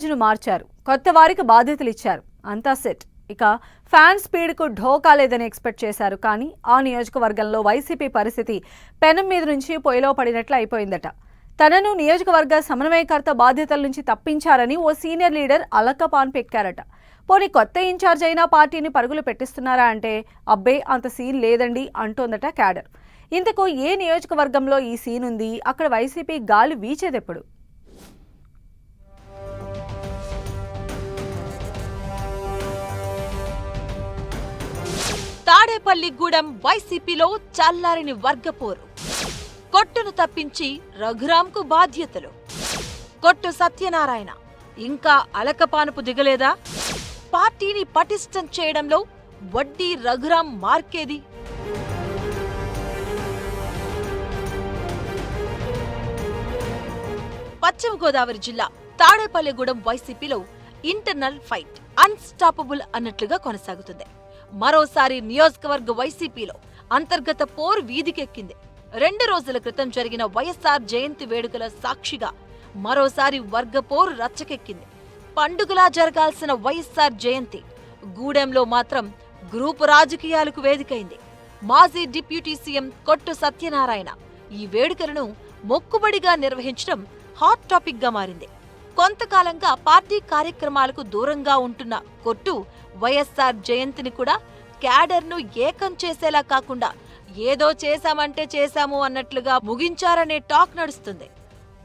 మార్చారు. కొత్త వారికి బాధ్యతలు ఇచ్చారు. అంతా సెట్. ఇక ఫ్యాన్ స్పీడ్ కు ఢోకా లేదని ఎక్స్పెక్ట్ చేశారు. కానీ ఆ నియోజకవర్గంలో వైసీపీ పరిస్థితి పెనం మీద నుంచి పొయ్యిలో పడినట్లు అయిపోయిందట. తనను నియోజకవర్గ సమన్వయకర్త బాధ్యతల నుంచి తప్పించారని ఓ సీనియర్ లీడర్ అలక్కపాన్ పెక్కారట. పోనీ కొత్త ఇన్ఛార్జ్ అయినా పార్టీని పరుగులు పెట్టిస్తున్నారా అంటే అబ్బే అంత సీన్ లేదండి అంటోందట క్యాడర్. ఇంతకు ఏ నియోజకవర్గంలో ఈ సీన్ ఉంది? అక్కడ వైసీపీ గాలి వీచేదెప్పుడు? తాడేపల్లిగూడెం వైసీపీలో చల్లారిని వర్గపోరు. కొట్టును తప్పించి రఘురాంకు బాధ్యతలు. కొట్టు సత్యనారాయణ ఇంకా అలకపానుపు దిగలేదా? పార్టీని పటిష్టం చేయడంలో వడ్డీ రఘురాం మార్కేది? పశ్చిమ గోదావరి జిల్లా తాడేపల్లిగూడెం వైసీపీలో ఇంటర్నల్ ఫైట్ అన్స్టాపబుల్ అన్నట్లుగా కొనసాగుతుంది. మరోసారి నియోజకవర్గ వైసీపీలో అంతర్గత పోరు వీధికెక్కింది. 2 రోజుల క్రితం జరిగిన వైఎస్ఆర్ జయంతి వేడుకల సాక్షిగా మరోసారి వర్గ పోరు రచ్చకెక్కింది. పండుగలా జరగాల్సిన వైఎస్ఆర్ జయంతి గూడెంలో మాత్రం గ్రూపు రాజకీయాలకు వేదికైంది. మాజీ డిప్యూటీ సీఎం కొట్టు సత్యనారాయణ ఈ వేడుకలను మొక్కుబడిగా నిర్వహించడం హాట్ టాపిక్ గా మారింది. కొంతకాలంగా పార్టీ కార్యక్రమాలకు దూరంగా ఉంటున్న కొట్టు వైఎస్ఆర్ జయంతిని కూడా క్యాడర్ను ఏకం చేసేలా కాకుండా ఏదో చేశామంటే చేశాము అన్నట్లుగా ముగించారనే టాక్ నడుస్తుంది.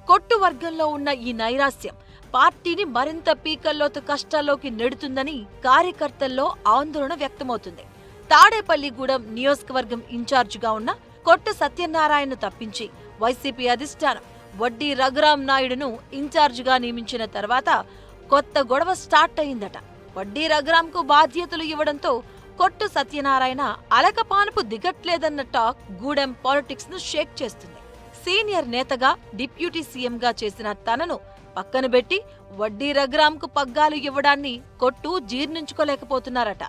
కొట్టు వర్గంలో ఉన్న ఈ నైరాస్యం పార్టీని మరింత పీకల్లోతు కష్టాల్లోకి నెడుతుందని కార్యకర్తల్లో ఆందోళన వ్యక్తమవుతుంది. తాడేపల్లిగూడెం నియోజకవర్గం ఇన్ఛార్జిగా ఉన్న కొట్టు సత్యనారాయణను తప్పించి వైసీపీ అధిష్టానం వడ్డీ రఘురాం నాయుడును ఇన్ఛార్జిగా నియమించిన తర్వాత కొత్త గొడవ స్టార్ట్ అయిందట. వడ్డీ రఘురాంకు బాధ్యతలు ఇవ్వడంతో కొట్టు సత్యనారాయణ అలకపానుపు దిగట్లేదన్న టాక్ గూడెం పాలిటిక్స్ ను షేక్ చేస్తుంది. సీనియర్ నేతగా డిప్యూటీ సీఎంగా చేసిన తనను పక్కన పెట్టి వడ్డీ రఘురాంకు పగ్గాలు ఇవ్వడాన్ని కొట్టు జీర్ణించుకోలేకపోతున్నారట.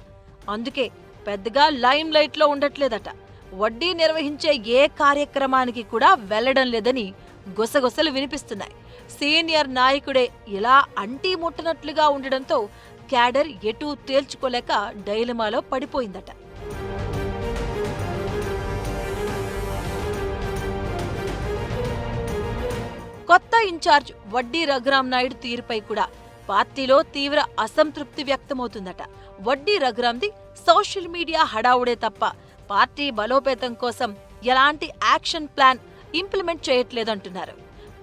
అందుకే పెద్దగా లైమ్ లైట్ లో ఉండట్లేదట. వడ్డీ నిర్వహించే ఏ కార్యక్రమానికి కూడా వెళ్లడం లేదని గుసగుసలు వినిపిస్తున్నాయి. సీనియర్ నాయకుడే ఇలా అంటీ ముట్టనట్లుగా ఉండడంతో క్యాడర్ ఎటూ తేల్చుకోలేక డైలమాలో పడిపోయిందట. కొత్త ఇన్ఛార్జ్ వడ్డీ రఘురాం నాయుడు తీరుపై కూడా పార్టీలో తీవ్ర అసంతృప్తి వ్యక్తమవుతుందట. వడ్డీ రఘురాంది సోషల్ మీడియా హడావుడే తప్ప పార్టీ బలోపేతం కోసం ఎలాంటి యాక్షన్ ప్లాన్ ఇంప్లిమెంట్ చేయట్లేదంటున్నారు.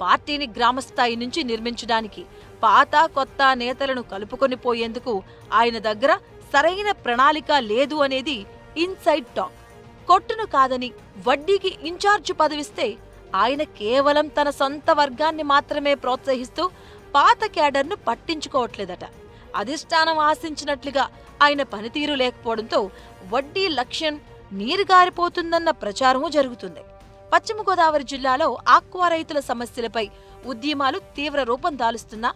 పార్టీని గ్రామస్థాయి నుంచి నిర్మించడానికి పాత కొత్త నేతలను కలుపుకొని పోయేందుకు ఆయన దగ్గర సరైన ప్రణాళిక లేదు అనేది ఇన్సైడ్ టాక్. కొట్టును కాదని వడ్డీకి ఇన్ఛార్జ్ పదవిస్తే ఆయన కేవలం తన సొంత వర్గాన్ని మాత్రమే ప్రోత్సహిస్తూ పాత క్యాడర్ను పట్టించుకోవట్లేదట. అధిష్టానం ఆశించినట్లుగా ఆయన పనితీరు లేకపోవడంతో వడ్డీ లక్ష్యం నీరుగారిపోతుందన్న ప్రచారమూ జరుగుతుంది. పశ్చిమ గోదావరి జిల్లాలో ఆక్వా రైతుల సమస్యలపై ఉద్యమాలు తీవ్ర రూపం దాలుస్తున్నా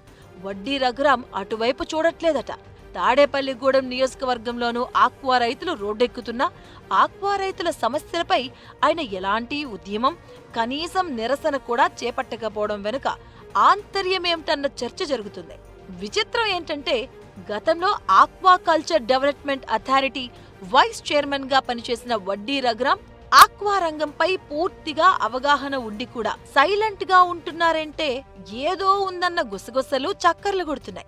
వడ్డీ రఘురాం అటువైపు చూడట్లేదట. తాడేపల్లిగూడెం నియోజకవర్గంలోనూ ఆక్వా రైతులు రోడ్డెక్కుతున్నా ఆక్వా రైతుల సమస్యలపై ఆయన ఎలాంటి ఉద్యమం, కనీసం నిరసన కూడా చేపట్టకపోవడం వెనుక ఆంతర్యమేమిటన్న చర్చ జరుగుతుంది. విచిత్రం ఏంటంటే గతంలో aqua culture development authority vice chairman గా పనిచేసిన వడ్డీ రఘురాం ఆక్వా రంగంపై పూర్తిగా అవగాహన ఉండి కూడా సైలెంట్ గా ఉంటున్నారంటే ఏదో ఉందన్న గుసగుసలు చక్కర్లు కొడుతున్నాయి.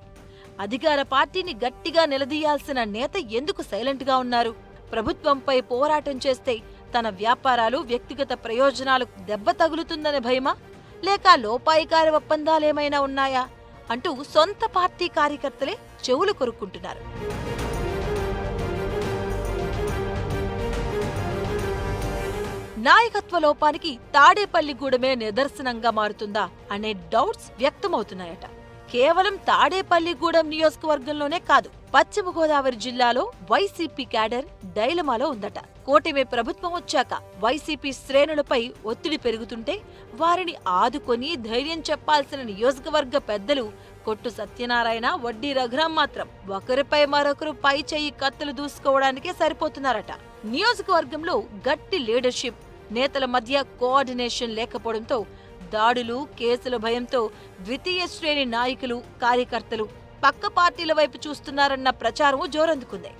అధికార పార్టీని గట్టిగా నిలదీయాల్సిన నేత ఎందుకు సైలెంట్ గా ఉన్నారు? ప్రభుత్వంపై పోరాటం చేస్తే తన వ్యాపారాలు, వ్యక్తిగత ప్రయోజనాలకు దెబ్బ తగులుతుందనే భయమా? లేక లోపాయికారి ఒప్పందాలేమైనా ఉన్నాయా అంటూ సొంత పార్టీ కార్యకర్తలే చెవులు కొరుక్కుంటున్నారు. నాయకత్వ లోపానికి తాడేపల్లిగూడెమే నిదర్శనంగా మారుతుందా అనే డౌట్స్ వ్యక్తమవుతున్నాయట. కేవలం తాడేపల్లిగూడెం నియోజకవర్గంలోనే కాదు, పశ్చిమ గోదావరి జిల్లాలో వైసీపీ క్యాడర్ డైలమాలో ఉందట. కూటమి ప్రభుత్వం వచ్చాక వైసీపీ శ్రేణులపై ఒత్తిడి పెరుగుతుంటే వారిని ఆదుకొని ధైర్యం చెప్పాల్సిన నియోజకవర్గ పెద్దలు కొట్టు సత్యనారాయణ, వడ్డీ రఘురాం మాత్రం ఒకరిపై మరొకరు పై చెయ్యి కత్తులు దూసుకోవడానికే సరిపోతున్నారట. నియోజకవర్గంలో గట్టి లీడర్షిప్, నేతల మధ్య కోఆర్డినేషన్ లేకపోవడంతో దాడులు, కేసుల భయంతో ద్వితీయ శ్రేణి నాయకులు, కార్యకర్తలు పక్క పార్టీల వైపు చూస్తున్నారన్న ప్రచారం జోరందుకుంది.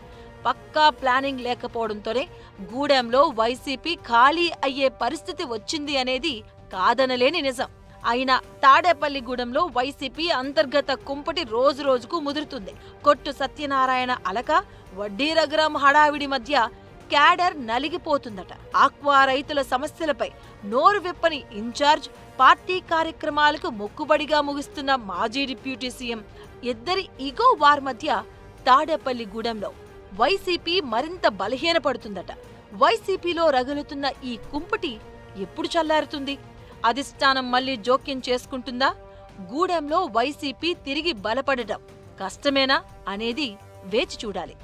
పక్కా ప్లానింగ్ లేకపోవడంతోనే గూడెంలో వైసీపీ ఖాళీ అయ్యే పరిస్థితి వచ్చింది అనేది కాదనలేని నిజం. అయినా తాడేపల్లిగూడెంలో వైసీపీ అంతర్గత కుంపటి రోజురోజుకు ముదురుతుంది. కొట్టు సత్యనారాయణ అలక, వడ్డీ రఘురాం హడావిడి మధ్య క్యాడర్ నలిగిపోతుందట. ఆక్వా రైతుల సమస్యలపై నోరు విప్పని ఇన్ఛార్జ్, పార్టీ కార్యక్రమాలకు మొక్కుబడిగా ముగిస్తున్న మాజీ డిప్యూటీ సీఎం, ఇద్దరి ఇగో వార్ మధ్య తాడేపల్లిగూడెంలో వైసీపీ మరింత బలహీనపడుతుందట. వైసీపీలో రగులుతున్న ఈ కుంపటి ఎప్పుడు చల్లారుతుంది? అధిష్టానం మళ్లీ జోక్యం చేసుకుంటుందా? గూడెంలో వైసీపీ తిరిగి బలపడటం కష్టమేనా అనేది వేచి చూడాలి.